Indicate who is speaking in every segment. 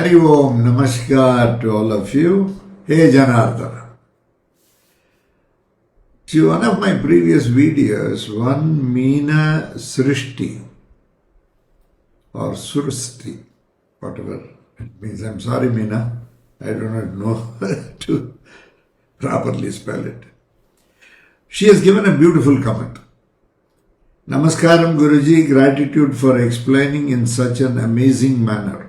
Speaker 1: Hari Om, Namaskar to all of you. Hey Janardana. See, one of my previous videos, one Meena Srishti or Sursti, whatever it means. I'm sorry, Meena. I do not know to properly spell it. She has given a beautiful comment. Namaskaram Guruji, gratitude for explaining in such an amazing manner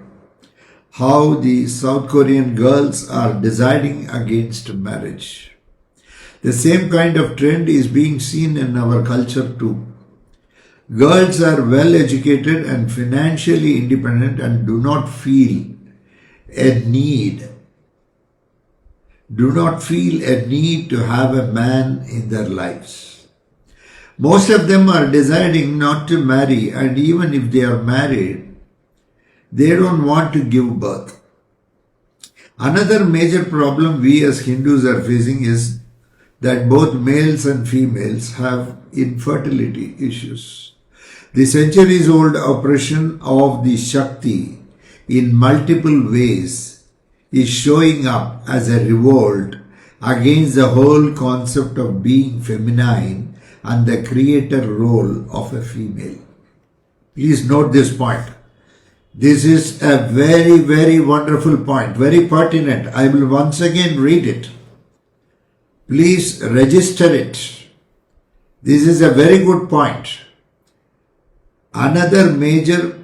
Speaker 1: how the South Korean girls are deciding against marriage. The same kind of trend is being seen in our culture too. Girls are well educated and financially independent and do not feel a need to have a man in their lives. Most of them are deciding not to marry, and even if they are married, they don't want to give birth. Another major problem we as Hindus are facing is that both males and females have infertility issues. The centuries-old oppression of the Shakti in multiple ways is showing up as a revolt against the whole concept of being feminine and the creator role of a female. Please note this point. This is a very, very wonderful point, very pertinent. I will once again read it. Please register it. This is a very good point. Another major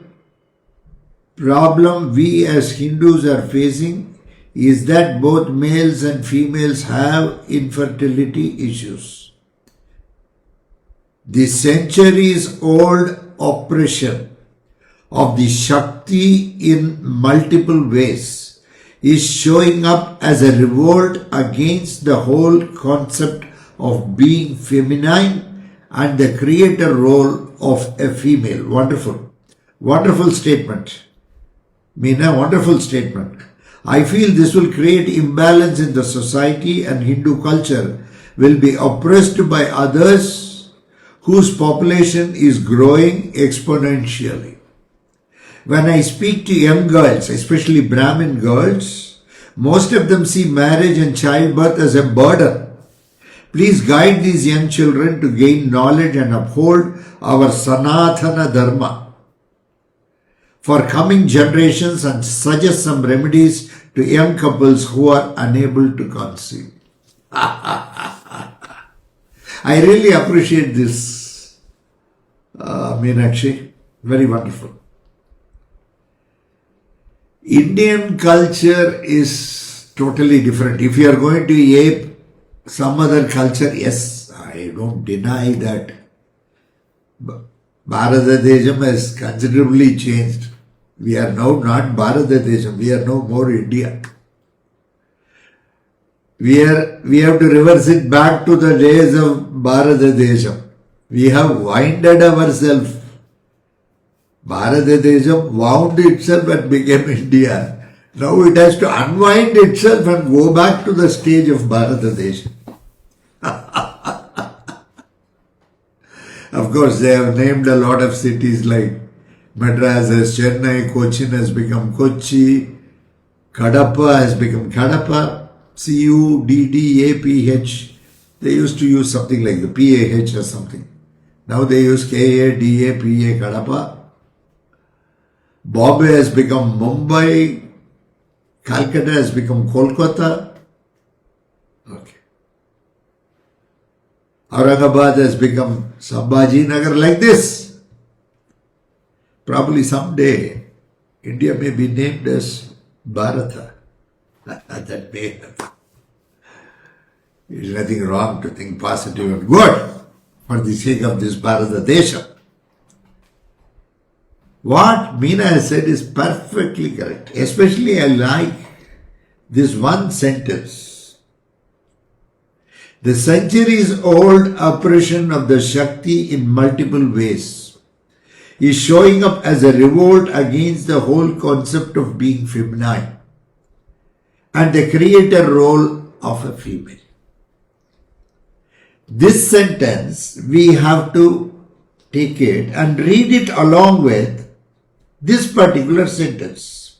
Speaker 1: problem we as Hindus are facing is that both males and females have infertility issues. The centuries-old oppression of the Shakti in multiple ways is showing up as a revolt against the whole concept of being feminine and the creator role of a female. Wonderful. Wonderful statement. Meena, wonderful statement. I feel this will create imbalance in the society and Hindu culture will be oppressed by others whose population is growing exponentially. When I speak to young girls, especially Brahmin girls, most of them see marriage and childbirth as a burden. Please guide these young children to gain knowledge and uphold our Sanatana dharma for coming generations and suggest some remedies to young couples who are unable to conceive. I really appreciate this, Meenakshi. Very wonderful. Indian culture is totally different. If you are going to ape some other culture, yes, I don't deny that Bharatadesham has considerably changed. We are now not Bharatadesham, we are no more India. We have to reverse it back to the days of Bharatadesham. We have winded ourselves. Bharatadesham wound itself and became India. Now it has to unwind itself and go back to the stage of Bharatadesham. Of course, they have named a lot of cities like Madras as Chennai, Cochin has become Kochi, Kadapa has become Kadapa, Cuddaph. They used to use something like the PAH or something. Now they use KADAPA, Kadapa. Bombay has become Mumbai, Calcutta has become Kolkata. Okay. Aurangabad has become Sambhaji Nagar, like this. Probably someday India may be named as Bharata. That may happen. There is nothing wrong to think positive and good for the sake of this Bharata Desha. What Meena has said is perfectly correct. Especially I like this one sentence. The centuries-old oppression of the Shakti in multiple ways is showing up as a revolt against the whole concept of being feminine and the creator role of a female. This sentence, we have to take it and read it along with this particular sentence.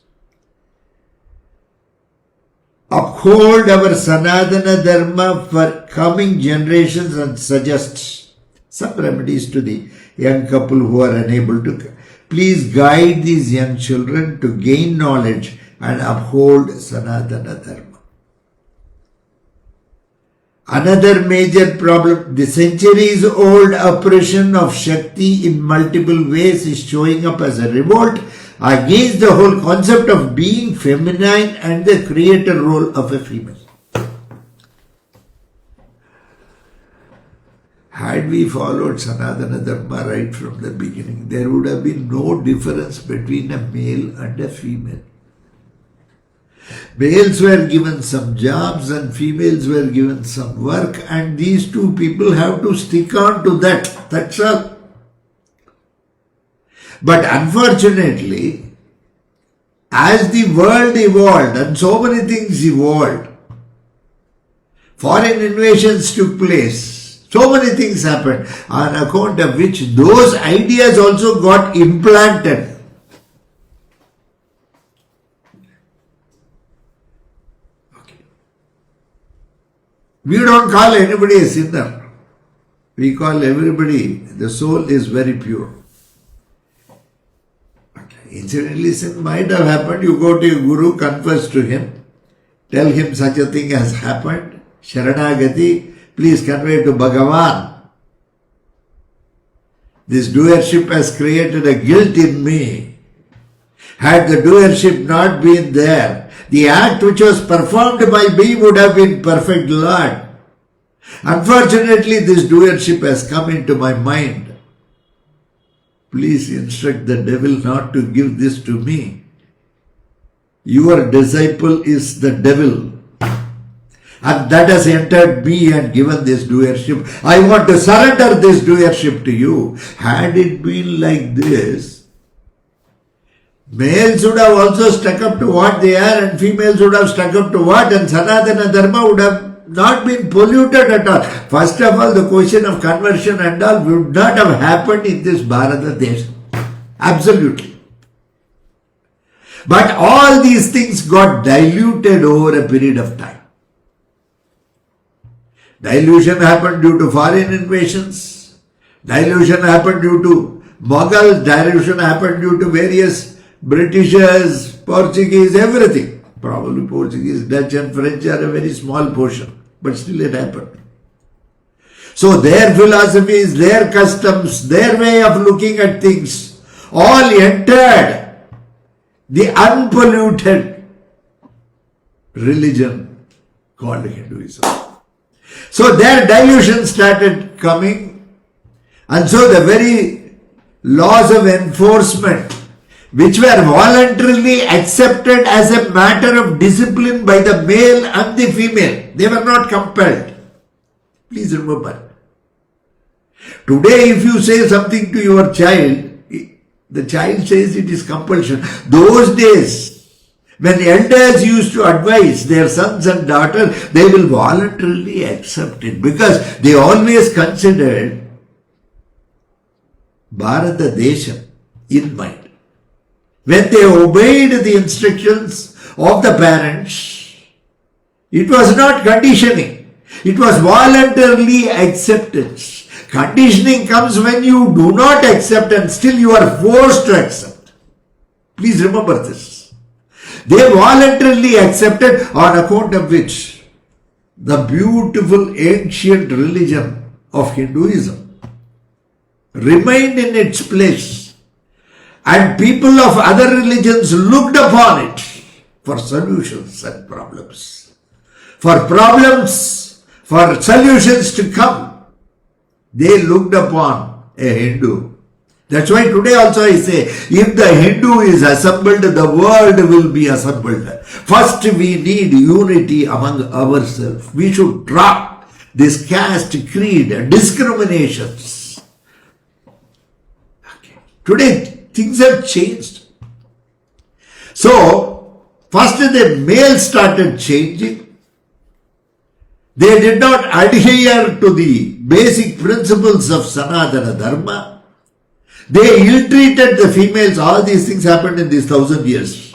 Speaker 1: uphold our Sanatana Dharma for coming generations and suggest some remedies to the young couple who are unable to. Please guide these young children to gain knowledge and uphold Sanatana Dharma. Another major problem, the centuries-old oppression of Shakti in multiple ways is showing up as a revolt against the whole concept of being feminine and the creator role of a female. Had we followed Sanatana Dharma right from the beginning, there would have been no difference between a male and a female. Males were given some jobs and females were given some work, and these two people have to stick on to that. That's all. But unfortunately, as the world evolved and so many things evolved, foreign invasions took place, so many things happened, on account of which those ideas also got implanted. We don't call anybody a sinner. We call everybody, the soul is very pure. Okay. Incidentally, sin might have happened. You go to your guru, confess to him, tell him such a thing has happened. Sharanagati, please convey to Bhagavan. This doership has created a guilt in me. Had the doership not been there, the act which was performed by me would have been perfect, Lord. Unfortunately, this doership has come into my mind. Please instruct the devil not to give this to me. Your disciple is the devil. And that has entered me and given this doership. I want to surrender this doership to you. Had it been like this, males would have also stuck up to what they are and females would have stuck up to what, and Sanatana Dharma would have not been polluted at all. First of all, the question of conversion and all would not have happened in this Bharata Desha. Absolutely. But all these things got diluted over a period of time. Dilution happened due to foreign invasions. Dilution happened due to Mughals. Dilution happened due to various Britishers, Portuguese, everything. Probably Portuguese, Dutch and French are a very small portion, but still it happened. So their philosophies, their customs, their way of looking at things all entered the unpolluted religion called Hinduism. So their dilution started coming, and so the very laws of enforcement, which were voluntarily accepted as a matter of discipline by the male and the female, they were not compelled. Please remember. Today, if you say something to your child, the child says it is compulsion. Those days, when elders used to advise their sons and daughters, they will voluntarily accept it because they always considered Bharata Desha in mind. When they obeyed the instructions of the parents, it was not conditioning. It was voluntarily acceptance. Conditioning comes when you do not accept and still you are forced to accept. Please remember this. They voluntarily accepted, on account of which the beautiful ancient religion of Hinduism remained in its place, and people of other religions looked upon it for solutions and problems. For problems, for solutions to come, they looked upon a Hindu. That's why today also I say, if the Hindu is assembled, the world will be assembled. First we need unity among ourselves. We should drop this caste, creed, discriminations. Okay. Today things have changed. So, first the males started changing. They did not adhere to the basic principles of Sanatana Dharma. They ill-treated the females. All these things happened in these 1,000 years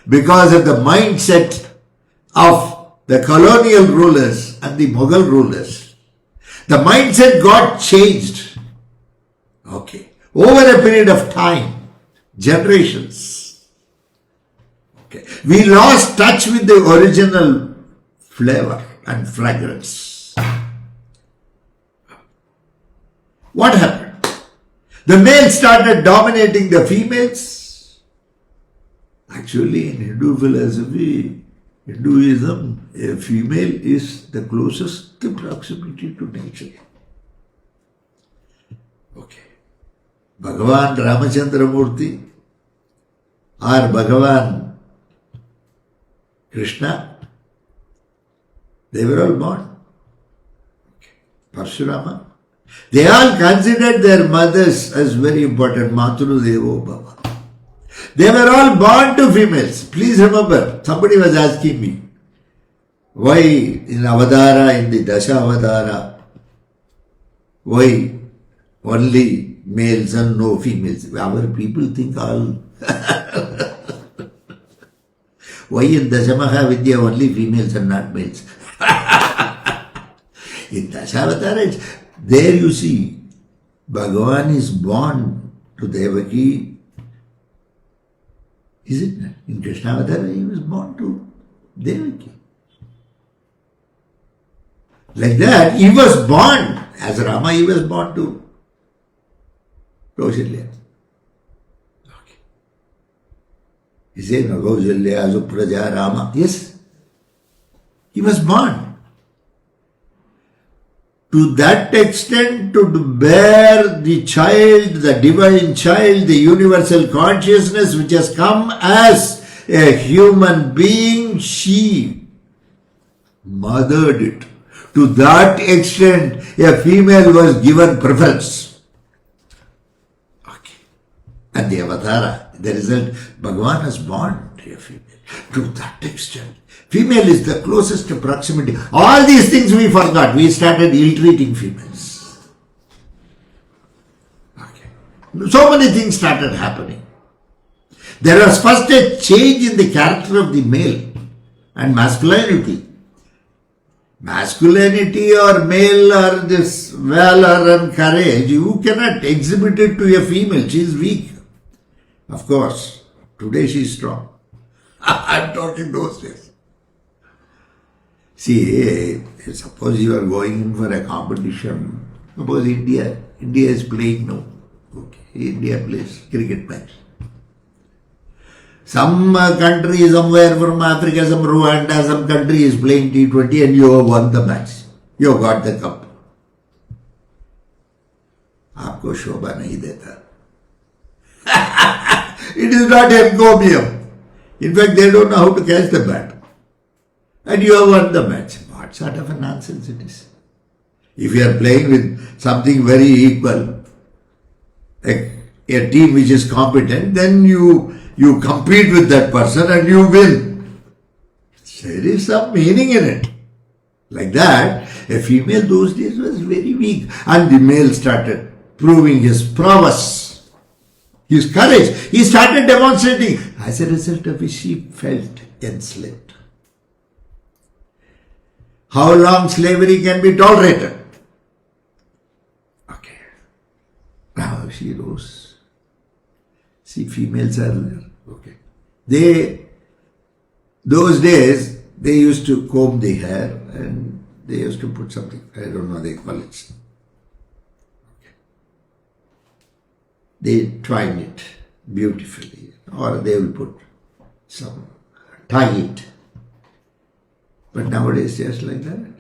Speaker 1: because of the mindset of the colonial rulers and the Mughal rulers, the mindset got changed. Okay. Over a period of time, generations. Okay. We lost touch with the original flavor and fragrance. What happened? The males started dominating the females. Actually, in Hindu philosophy, Hinduism, a female is the closest proximity to nature. Okay. Bhagavan Ramachandra Murthy or Bhagavan Krishna, they were all born. Okay. Parshurama, they all considered their mothers as very important. Matru Devo Bhava. They were all born to females. Please remember, somebody was asking me, why in Avadara, in the Dasha Avadara, why only males and no females? Our people think all. Why in Dashamaha Vidya only females and not males? In Dashavatara, there you see, Bhagavan is born to Devaki. Is it not? In Krishnavadara, he was born to Devaki. Like that, he was born. As Rama, he was born to Kausalya. Okay. He said, Kausalya, Supraja, Rama. Yes. He was born. To that extent, to bear the child, the divine child, the universal consciousness which has come as a human being, she mothered it. To that extent, a female was given preference. Okay. And the Avatara, the result, Bhagavan was born to a female. To that extent. Female is the closest proximity. All these things we forgot. We started ill-treating females. Okay. So many things started happening. There was first a change in the character of the male and masculinity. Masculinity or male or this valor and courage, you cannot exhibit it to a female. She is weak. Of course, today she is strong. I'm talking those days. See, suppose you are going in for a competition. Suppose India is playing now. Okay, India plays cricket match. Some country somewhere from Africa, some Rwanda, some country is playing T20 and you have won the match. You have got the cup. आपको शोभा नहीं देता. It is not encomium. In fact, they don't know how to catch the bat. And you have won the match. What sort of a nonsense it is? If you are playing with something very equal, a team which is competent, then you compete with that person and you win. There is some meaning in it. Like that, a female those days was very weak. And the male started proving his prowess, his courage. He started demonstrating. As a result of which she felt enslaved. How long slavery can be tolerated? Okay. Now she rose. See, females are there. Okay. Those days, they used to comb the hair and they used to put something, I don't know, they call it. Okay. They twine it beautifully or they will put some, tie it. But nowadays, just like that.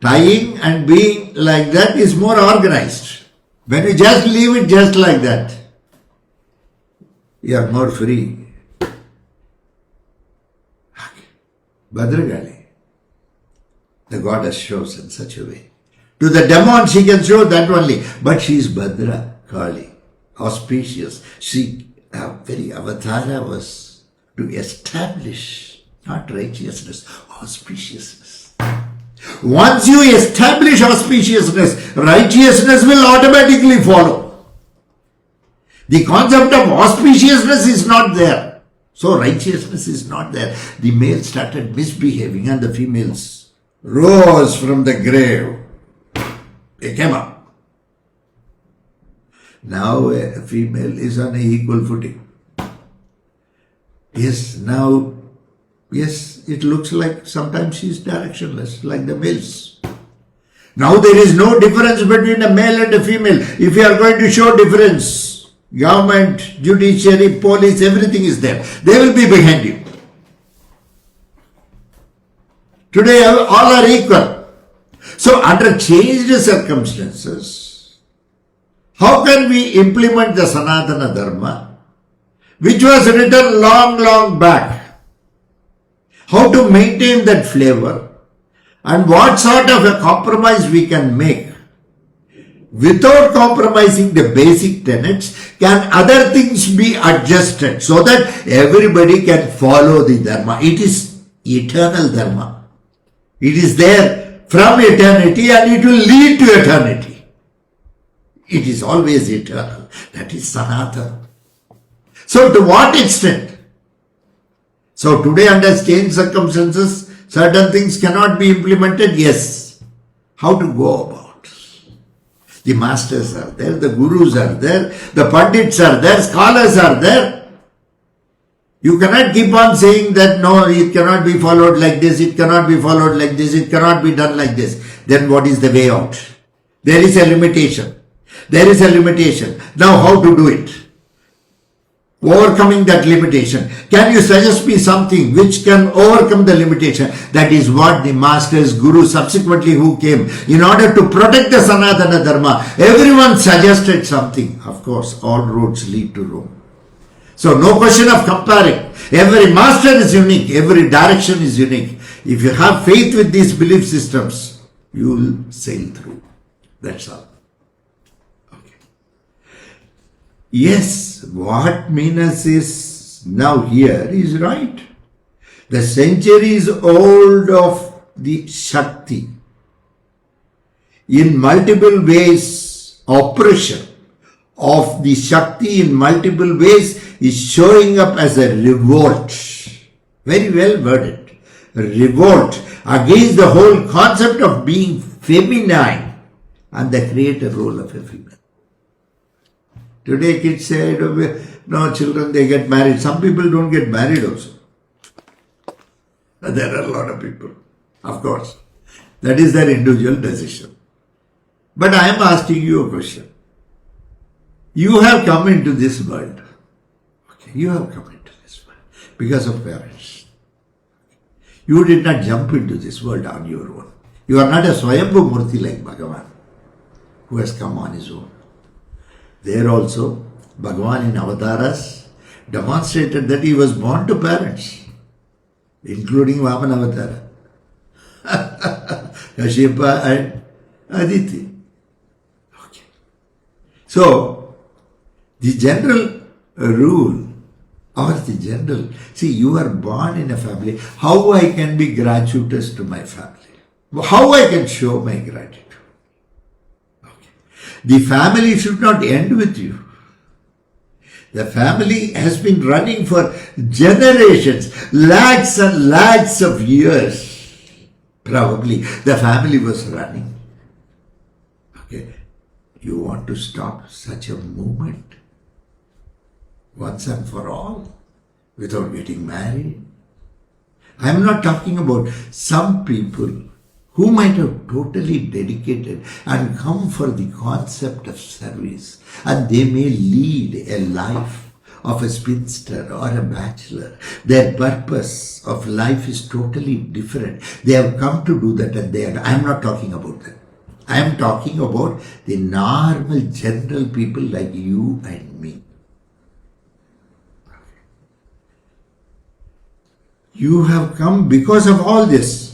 Speaker 1: Tying and being like that is more organized. When you just leave it just like that, you are more free. Bhadragali, the goddess shows in such a way. To the demon she can show that only. But she is Bhadra Kali, auspicious. She, very avatara was to establish, not righteousness, auspiciousness. Once you establish auspiciousness, righteousness will automatically follow. The concept of auspiciousness is not there. So righteousness is not there. The male started misbehaving and the females rose from the grave. They came up. Now a female is on an equal footing. Yes, it looks like sometimes she is directionless, like the males. Now there is no difference between a male and a female. If you are going to show difference, government, judiciary, police, everything is there. They will be behind you. Today all are equal. So under changed circumstances, how can we implement the Sanatana Dharma, which was written long back? How to maintain that flavor and what sort of a compromise we can make without compromising the basic tenets? Can other things be adjusted so that everybody can follow the Dharma? It is eternal Dharma. It is there from eternity and it will lead to eternity. It is always eternal. That is Sanatana. So to what extent? So today under changed circumstances, certain things cannot be implemented. Yes. How to go about? The masters are there, the gurus are there, the pandits are there, scholars are there. You cannot keep on saying that no, it cannot be followed like this, it cannot be followed like this, it cannot be done like this. Then what is the way out? There is a limitation. There is a limitation. Now how to do it? Overcoming that limitation. Can you suggest me something which can overcome the limitation? That is what the masters, gurus subsequently who came in order to protect the Sanatana Dharma. Everyone suggested something. Of course, all roads lead to Rome. So no question of comparing. Every master is unique. Every direction is unique. If you have faith with these belief systems, you will sail through. That's all. Yes, what Minas is now here is right. The centuries old of the Shakti, in multiple ways, oppression of the Shakti in multiple ways is showing up as a revolt. Very well worded. Revolt against the whole concept of being feminine and the creator role of a female. Today kids say, no, children, they get married. Some people don't get married also. There are a lot of people, of course. That is their individual decision. But I am asking you a question. You have come into this world. Okay, you have come into this world because of parents. You did not jump into this world on your own. You are not a Swayambhu Murti like Bhagavan, who has come on his own. There also, Bhagavan in Avataras demonstrated that he was born to parents, including Vaman Avatara, Kashyapa and Aditi. Okay. So, the general rule, see, you are born in a family. How I can be gratuitous to my family? How I can show my gratitude? The family should not end with you. The family has been running for generations, lakhs and lakhs of years. Probably the family was running. Okay, you want to stop such a movement once and for all without getting married? I am not talking about some people who might have totally dedicated and come for the concept of service, and they may lead a life of a spinster or a bachelor. Their purpose of life is totally different. They have come to do that and I am not talking about that. I am talking about the normal general people like you and me. You have come because of all this.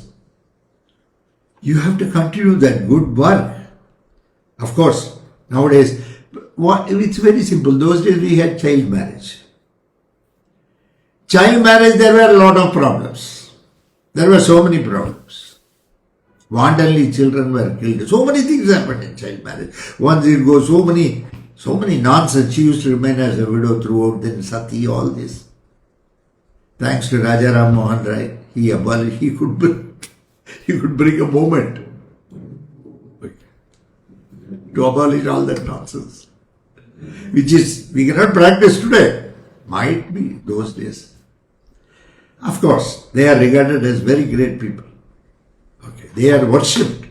Speaker 1: You have to continue that good work. Of course, nowadays, it's very simple. Those days we had child marriage. Child marriage, there were a lot of problems. There were so many problems. Wantonly children were killed. So many things happened in child marriage. Once it goes, so many nonsense. She used to remain as a widow throughout, then sati, all this. Thanks to Raja Ram Mohan Rai, he abolished, he could bring a movement to abolish all that nonsense, which is, we cannot practice today. Might be those days. Of course, they are regarded as very great people. Okay, they are worshipped.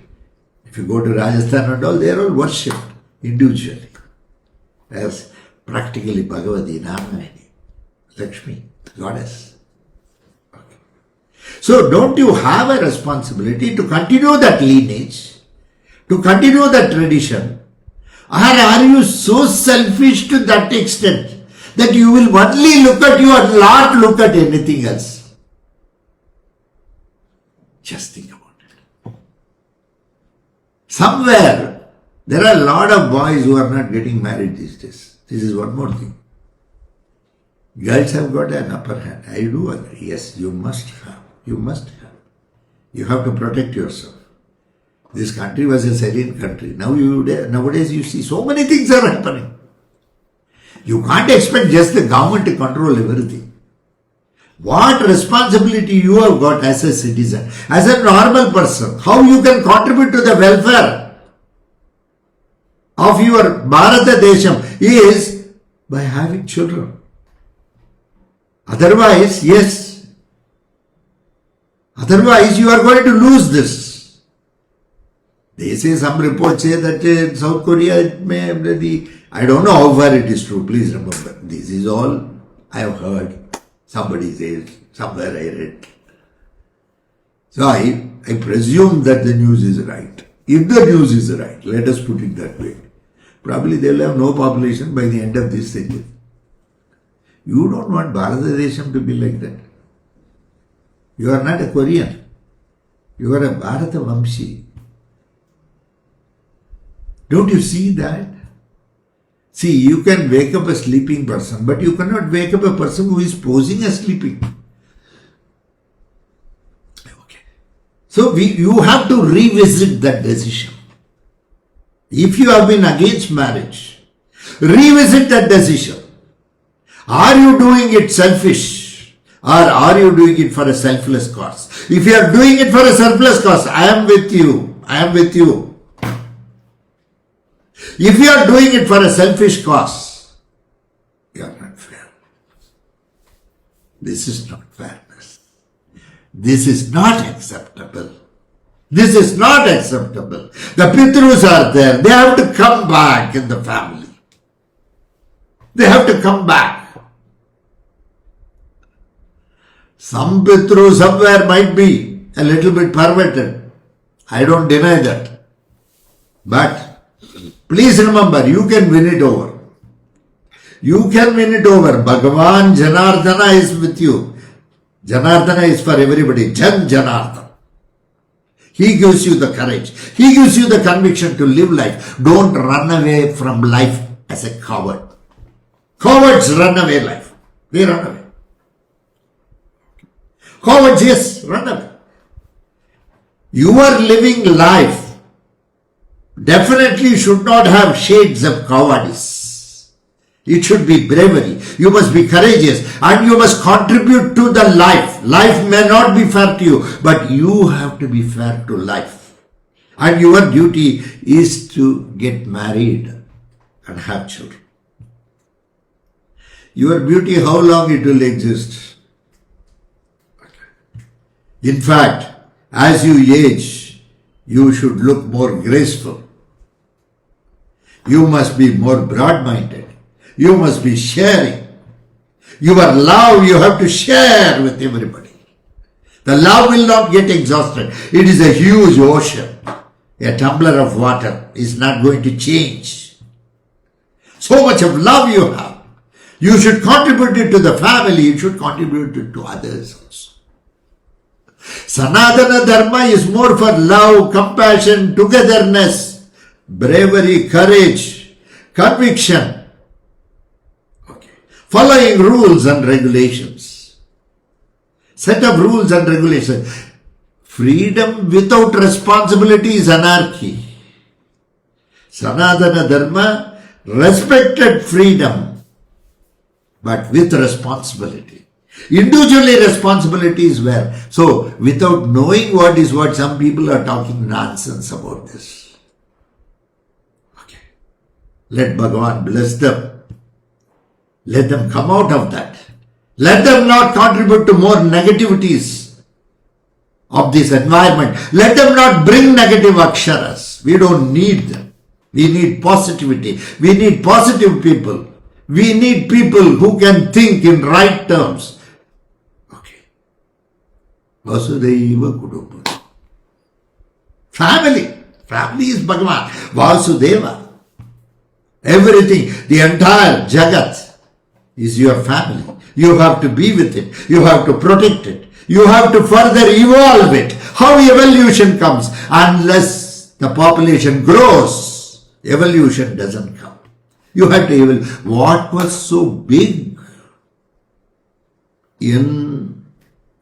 Speaker 1: If you go to Rajasthan and all, they are all worshipped individually as practically Bhagavati, Namayani, Lakshmi, goddess. Okay. So don't you have a responsibility to continue that lineage, to continue that tradition, or are you so selfish to that extent that you will only look at you and not look at anything else? Just think about it. Somewhere, there are a lot of boys who are not getting married these days. This is one more thing. Girls have got an upper hand. I do agree. Yes, you must have. You must have. You have to protect yourself. This country was a serene country. Nowadays you see so many things are happening. You can't expect just the government to control everything. What responsibility you have got as a citizen, as a normal person, how you can contribute to the welfare of your Bharata Desham is by having children. Otherwise, yes. Otherwise, you are going to lose this. They say, some reports say that in South Korea, I don't know how far it is true. Please remember, this is all I have heard. Somebody says, somewhere I read. So I presume that the news is right. If the news is right, let us put it that way. Probably they will have no population by the end of this century. You don't want Bharata Desham to be like that. You are not a Korean. You are a Bharata Vamshi. Don't you see that? See, you can wake up a sleeping person, but you cannot wake up a person who is posing as sleeping. Okay. So you have to revisit that decision. If you have been against marriage, revisit that decision. Are you doing it selfish, or are you doing it for a selfless cause? If you are doing it for a selfless cause, I am with you. I am with you. If you are doing it for a selfish cause, you are not fair. This is not fairness. This is not acceptable. This is not acceptable. The Pitrus are there. They have to come back in the family. They have to come back. Some Pitru somewhere might be a little bit perverted. I don't deny that. But please remember, you can win it over. You can win it over. Bhagavan Janardana is with you. Janardana is for everybody. Janardana. He gives you the courage. He gives you the conviction to live life. Don't run away from life as a coward. Cowards run away life. They run away. Cowards, yes, run away. You are living life definitely should not have shades of cowardice. It should be bravery. You must be courageous and you must contribute to the life. Life may not be fair to you, but you have to be fair to life. And your duty is to get married and have children. Your beauty, how long it will exist? In fact, as you age, you should look more graceful. You must be more broad-minded. You must be sharing. Your love you have to share with everybody. The love will not get exhausted. It is a huge ocean. A tumbler of water is not going to change. So much of love you have. You should contribute it to the family. You should contribute it to others also. Sanatana Dharma is more for love, compassion, togetherness, bravery, courage, conviction. Okay. Following rules and regulations. Set of rules and regulations. Freedom without responsibility is anarchy. Sanatana Dharma respected freedom, but with responsibility. Individually responsibilities were. So, without knowing what is what, some people are talking nonsense about this. Okay. Let Bhagavan bless them. Let them come out of that. Let them not contribute to more negativities of this environment. Let them not bring negative aksharas. We don't need them. We need positivity. We need positive people. We need people who can think in right terms. Okay. Vasudhaiva Kutumbakam. Family. Family is Bhagavan. Vasudeva. Everything, the entire Jagat is your family. You have to be with it. You have to protect it. You have to further evolve it. How evolution comes? Unless the population grows, evolution doesn't come. You have to evolve. What was so big in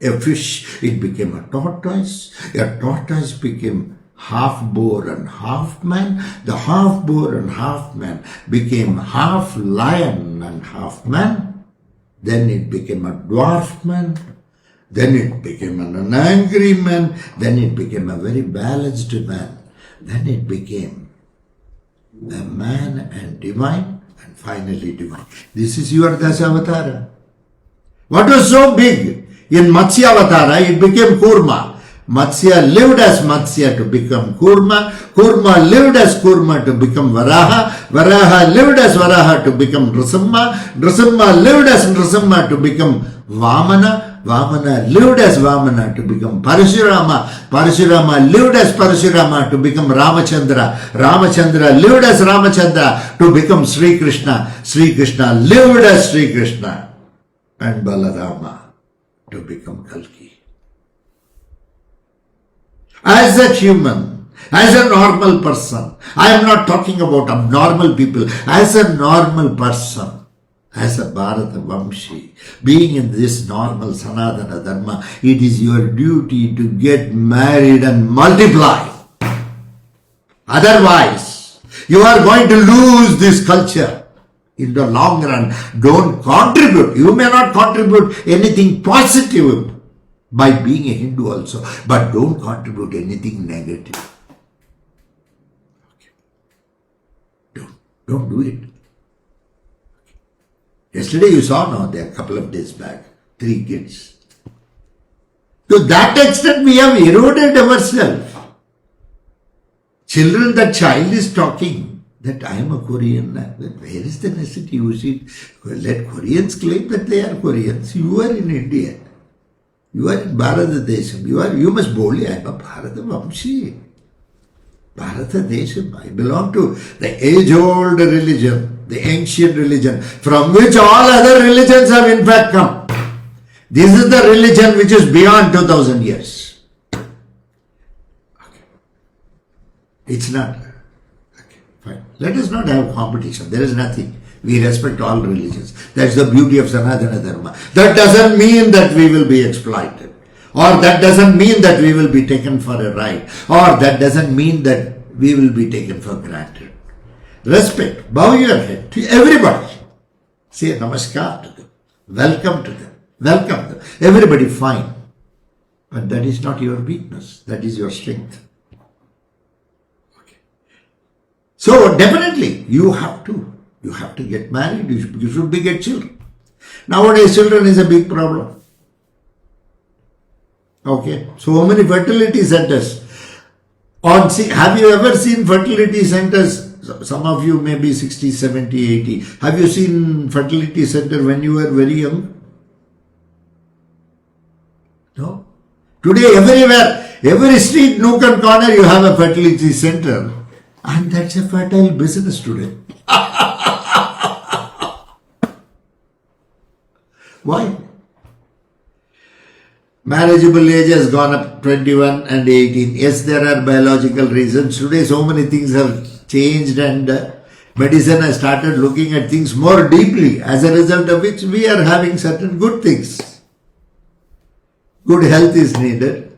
Speaker 1: a fish? It became a tortoise. A tortoise became half boar and half man. The half boar and half man became half lion and half man. Then it became a dwarf man. Then it became an angry man. Then it became a very balanced man. Then it became a man and divine, and finally divine. This is your Dasavatara. What was so big? In Matsya Avatara, it became Kurma. Matsya lived as Matsya to become Kurma. Kurma lived as Kurma to become Varaha. Varaha lived as Varaha to become Nrsimha. Nrsimha lived as Nrsimha to become Vamana. Vamana lived as Vamana to become Parashurama. Parashurama lived as Parashurama to become Ramachandra. Ramachandra lived as Ramachandra to become Sri Krishna. Sri Krishna lived as Sri Krishna. And Balarama to become Kalki. As a human, as a normal person, I am not talking about abnormal people, as a normal person, as a Bharata Vamshi, being in this normal Sanatana Dharma, it is your duty to get married and multiply. Otherwise, you are going to lose this culture. In the long run, don't contribute. You may not contribute anything positive by being a Hindu also, but don't contribute anything negative. Okay. Don't do it. Yesterday you saw, no, there a couple of days back, 3 kids. To that extent we have eroded ourselves. Children, the child is talking that I am a Korean. Where is the necessity? You see, let Koreans claim that they are Koreans. You are in India. You are in Bharata Desham. You must boldly, I am a Bharata Vamshi. Bharata Desham. I belong to the age-old religion, the ancient religion, from which all other religions have in fact come. This is the religion which is beyond 2000 years. Okay. It's not. Okay, fine. Let us not have competition. There is nothing. We respect all religions. That's the beauty of Sanatana Dharma. That doesn't mean that we will be exploited. Or that doesn't mean that we will be taken for a ride. Or that doesn't mean that we will be taken for granted. Respect. Bow your head to everybody. Say namaskar to them. Welcome to them. Welcome them. Everybody fine. But that is not your weakness. That is your strength. Okay. So definitely you have to. You have to get married. You should get children. Nowadays, children is a big problem. Okay. So many fertility centers. Have you ever seen fertility centers? Some of you may be 60, 70, 80. Have you seen fertility center when you were very young? No. Today, everywhere, every street, nook and corner, you have a fertility center. And that's a fertile business today. Why? Marriageable age has gone up 21 and 18. Yes, there are biological reasons. Today so many things have changed and medicine has started looking at things more deeply, as a result of which we are having certain good things. Good health is needed.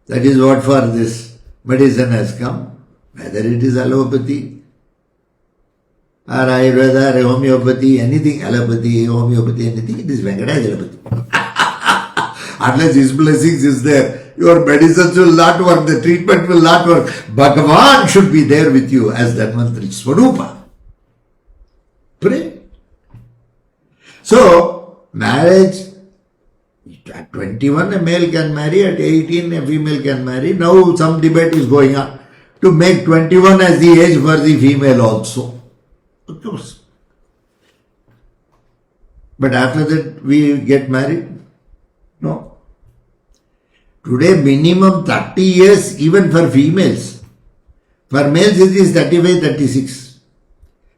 Speaker 1: That is what for this medicine has come. Whether it is allopathy, or Ayurveda, or homeopathy, anything, allopathy, homeopathy, anything, it is Venkateswara allopathy. Unless his blessings is there, your medicines will not work, the treatment will not work. Bhagavan should be there with you as Dhanvantari Swarupa. Pray. So, marriage, at 21 a male can marry, at 18 a female can marry. Now some debate is going on to make 21 as the age for the female also. Of course. But after that we get married? No. Today minimum 30 years even for females. For males it is 35, 36.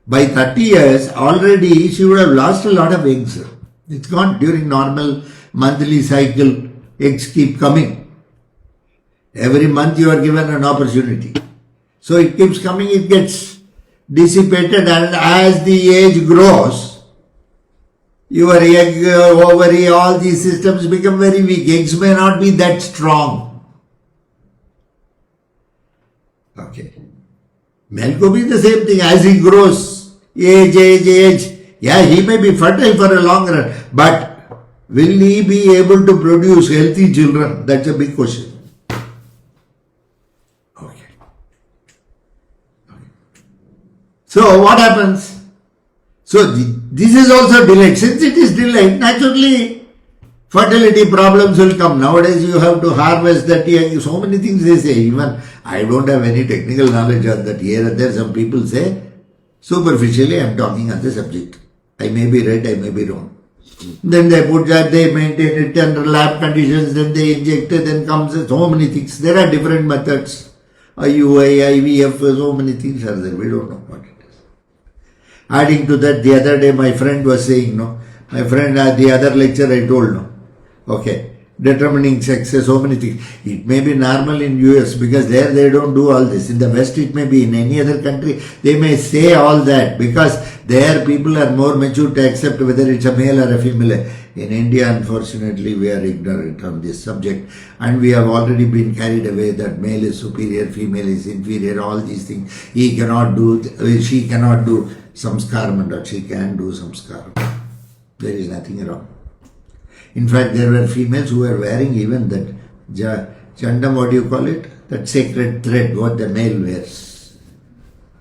Speaker 1: By 30 years already she would have lost a lot of eggs. It's gone during normal monthly cycle. Eggs keep coming. Every month you are given an opportunity. So it keeps coming, it gets dissipated, and as the age grows, your egg, ovary, all these systems become very weak. Eggs may not be that strong. Okay. Male could be the same thing as he grows. Age. Yeah, he may be fertile for a long run, but will he be able to produce healthy children? That's a big question. Okay. So what happens? So this is also delayed. Since it is delayed, naturally fertility problems will come. Nowadays you have to harvest that. So many things they say. Even I don't have any technical knowledge on that. Here and there some people say, superficially I am talking on the subject. I may be right, I may be wrong. Then they put that, they maintain it under lab conditions, then they inject it, then comes so many things. There are different methods. IUI, IVF, so many things are there. We don't know what it is. Adding to that, the other day my friend was saying, my friend, the other lecture I told, okay, determining sex, so many things. It may be normal in US because there they don't do all this. In the West it may be, in any other country they may say all that because there people are more mature to accept whether it's a male or a female. In India, unfortunately, we are ignorant on this subject and we have already been carried away that male is superior, female is inferior, all these things. He cannot do, she cannot do samskaram, but she can do samskaram. There is nothing wrong. In fact, there were females who were wearing even that chandam, what do you call it? That sacred thread, what the male wears.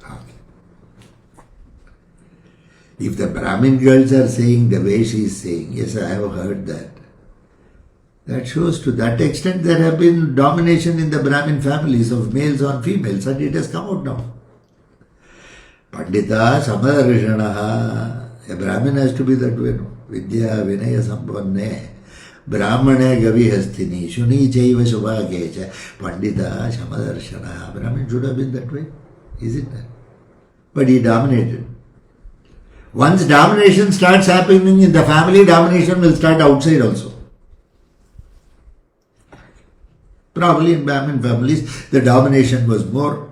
Speaker 1: Okay. If the Brahmin girls are saying the way she is saying, yes, I have heard that. That shows to that extent there have been domination in the Brahmin families of males on females, and it has come out now. Pandita Samadarshanaha. A Brahmin has to be that way, no? Vidya Vinaya Sampanne Brahmane Gavi Hastini Shuni Chaiva Shubhagecha Pandita Shamadarshana. Brahmin should have been that way, isn't it? But he dominated. Once domination starts happening in the family, domination will start outside also. Probably in Brahmin families, the domination was more.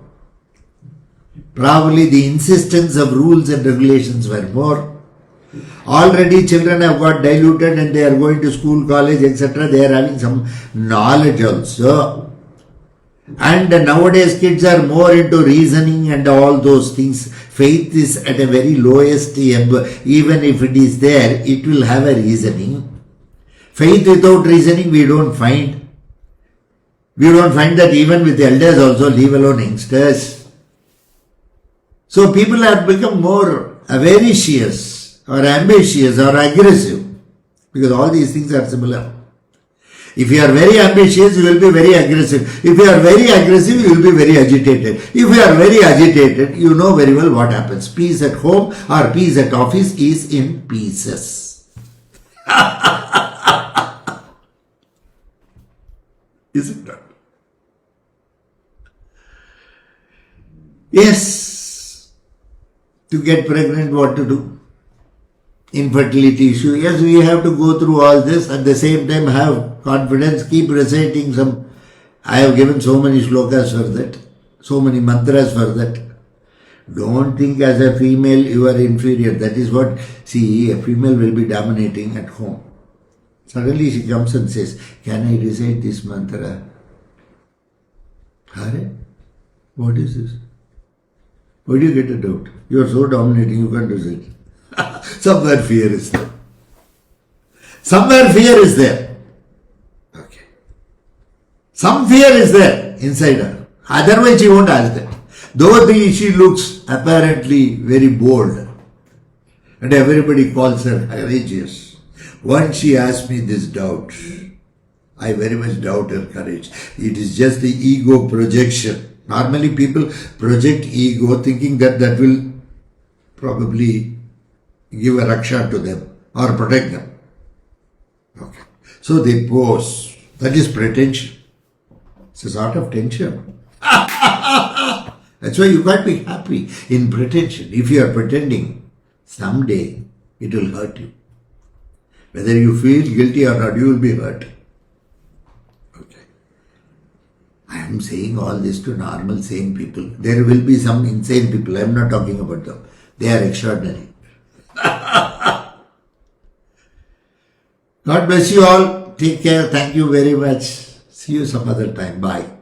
Speaker 1: Probably the insistence of rules and regulations were more. Already children have got diluted and they are going to school, college, etc. They are having some knowledge also. And nowadays kids are more into reasoning and all those things. Faith is at a very lowest ebb. Even if it is there, it will have a reasoning. Faith without reasoning we don't find. We don't find that even with elders also, leave alone youngsters. So people have become more avaricious or ambitious or aggressive, because all these things are similar. If you are very ambitious, you will be very aggressive. If you are very aggressive, you will be very agitated. If you are very agitated, you know very well what happens. Peace at home or peace at office is in pieces. Isn't it? Yes. To get pregnant, what to do? Infertility issue. Yes, we have to go through all this. At the same time, have confidence. Keep reciting some. I have given so many shlokas for that. So many mantras for that. Don't think as a female you are inferior. That is what, see, a female will be dominating at home. Suddenly she comes and says, can I recite this mantra? Hare? What is this? Why do you get a doubt? You are so dominating, you can't resist. Somewhere fear is there. Somewhere fear is there. Okay. Some fear is there inside her. Otherwise she won't ask that. Though she looks apparently very bold and everybody calls her courageous, once she asked me this doubt, I very much doubt her courage. It is just the ego projection. Normally people project ego thinking that that will probably give a raksha to them or protect them. Okay. So they pose. That is pretension. It's a sort of tension. That's why you can't be happy in pretension. If you are pretending, someday it will hurt you. Whether you feel guilty or not, you will be hurt. Okay. I am saying all this to normal, sane people. There will be some insane people. I am not talking about them. They are extraordinary. God bless you all. Take care. Thank you very much. See you some other time. Bye.